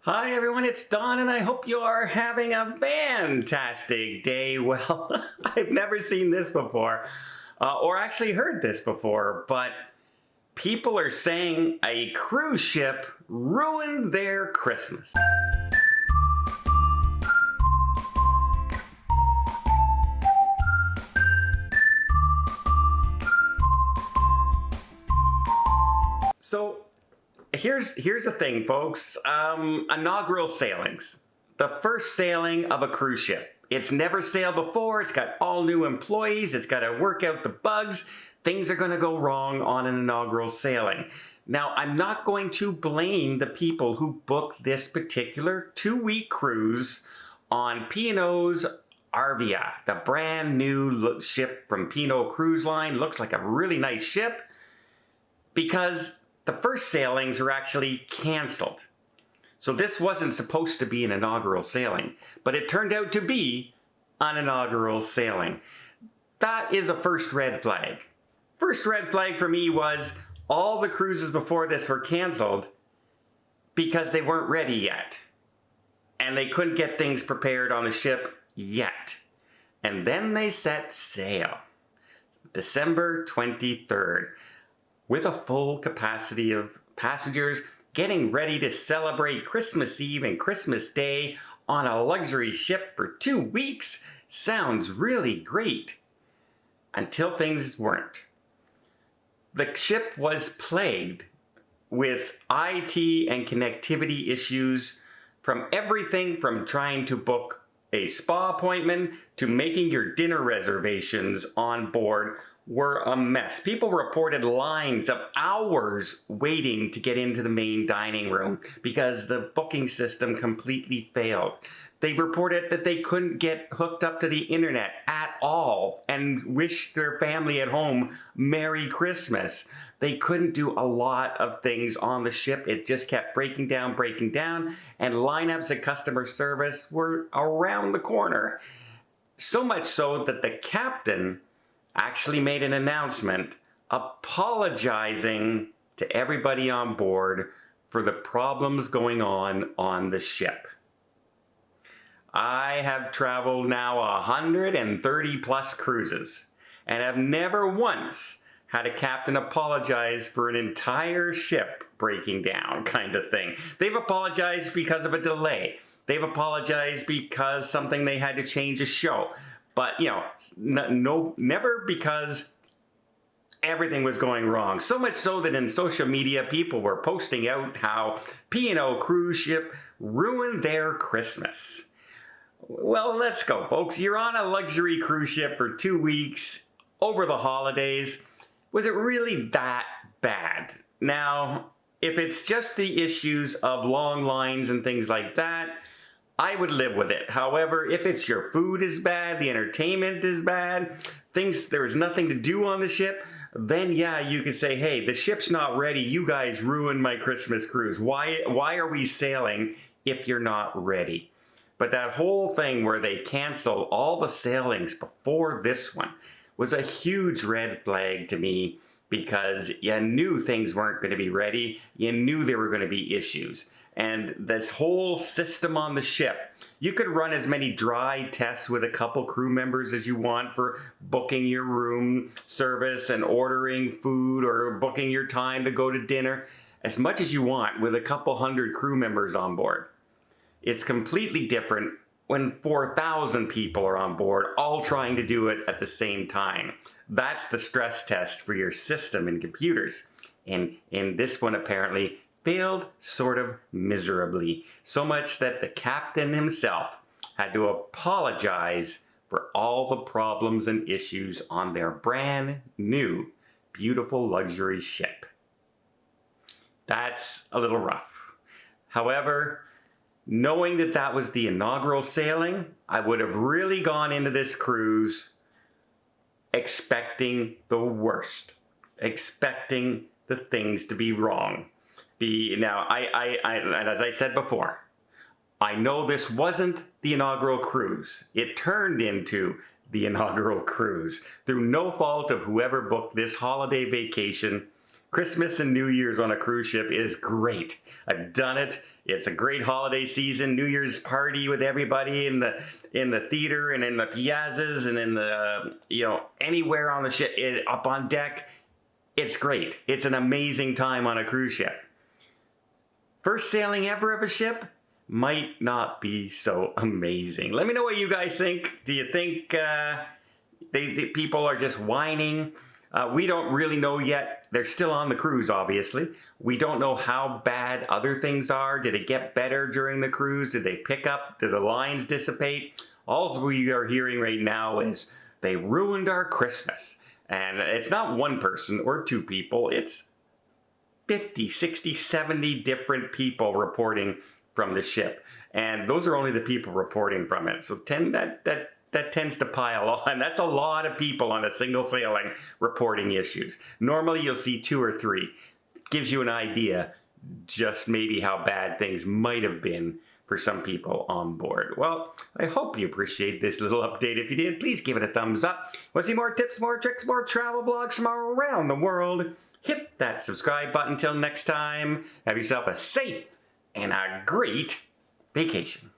Hi everyone, it's Don and I hope you are having a fantastic day. Well, I've never seen this before, or actually heard this before, but people are saying a cruise ship ruined their Christmas. So, here's the thing, folks. Inaugural sailings. The first sailing of a cruise ship. It's never sailed before. It's got all new employees. It's got to work out the bugs. Things are going to go wrong on an inaugural sailing. Now, I'm not going to blame the people who booked this particular 2-week cruise on P&O's Arvia, the brand new ship from P&O Cruise Line. Looks like a really nice ship because the first sailings are actually canceled. So this wasn't supposed to be an inaugural sailing, but it turned out to be an inaugural sailing. That is a first red flag. First red flag for me was all the cruises before this were canceled because they weren't ready yet. And they couldn't get things prepared on the ship yet. And then they set sail. December 23rd. With a full capacity of passengers getting ready to celebrate Christmas Eve and Christmas Day on a luxury ship for 2 weeks sounds really great. Until things weren't. The ship was plagued with IT and connectivity issues from everything from trying to book a spa appointment to making your dinner reservations on board were a mess. People reported lines of hours waiting to get into the main dining room because the booking system completely failed. They reported that they couldn't get hooked up to the internet at all and wish their family at home Merry Christmas. They couldn't do a lot of things on the ship. It just kept breaking down, and lineups at customer service were around the corner. So much so that the captain actually made an announcement apologizing to everybody on board for the problems going on the ship. I have traveled now 130 plus cruises and have never once had a captain apologize for an entire ship breaking down kind of thing. They've apologized because of a delay. They've apologized because something they had to change a show. But, you know, never because everything was going wrong. So much so that in social media, people were posting out how P&O cruise ship ruined their Christmas. Well, let's go, folks. You're on a luxury cruise ship for 2 weeks over the holidays. Was it really that bad? Now, if it's just the issues of long lines and things like that, I would live with it. However, if it's your food is bad, the entertainment is bad, there's nothing to do on the ship, then yeah, you could say, hey, the ship's not ready. You guys ruined my Christmas cruise. Why are we sailing if you're not ready? But that whole thing where they cancel all the sailings before this one was a huge red flag to me because you knew things weren't going to be ready. You knew there were going to be issues. And this whole system on the ship, you could run as many dry tests with a couple crew members as you want for booking your room service and ordering food or booking your time to go to dinner, as much as you want with a couple hundred crew members on board. It's completely different when 4,000 people are on board, all trying to do it at the same time. That's the stress test for your system and computers. And in this one, apparently, failed sort of miserably, so much that the captain himself had to apologize for all the problems and issues on their brand new, beautiful luxury ship. That's a little rough. However, knowing that that was the inaugural sailing, I would have really gone into this cruise expecting the worst, expecting the things to be wrong. Now, and as I said before, I know this wasn't the inaugural cruise. It turned into the inaugural cruise through no fault of whoever booked this holiday vacation. Christmas and New Year's on a cruise ship is great. I've done it. It's a great holiday season, New Year's party with everybody in the theater and in the piazzas and in the, anywhere on the ship, up on deck. It's great. It's an amazing time on a cruise ship. First sailing ever of a ship might not be so amazing. Let me know what you guys think. Do you think the people are just whining? We don't really know yet. They're still on the cruise, obviously. We don't know how bad other things are. Did it get better during the cruise? Did they pick up? Did the lines dissipate? All we are hearing right now is they ruined our Christmas. And it's not one person or two people. It's 50, 60, 70 different people reporting from the ship. And those are only the people reporting from it. So that tends to pile on. That's a lot of people on a single sailing reporting issues. Normally you'll see 2 or 3. Gives you an idea just maybe how bad things might have been for some people on board. Well, I hope you appreciate this little update. If you did, please give it a thumbs up. Want to see more tips, more tricks, more travel blogs from around the world? Hit that subscribe button. Till next time, have yourself a safe and a great vacation.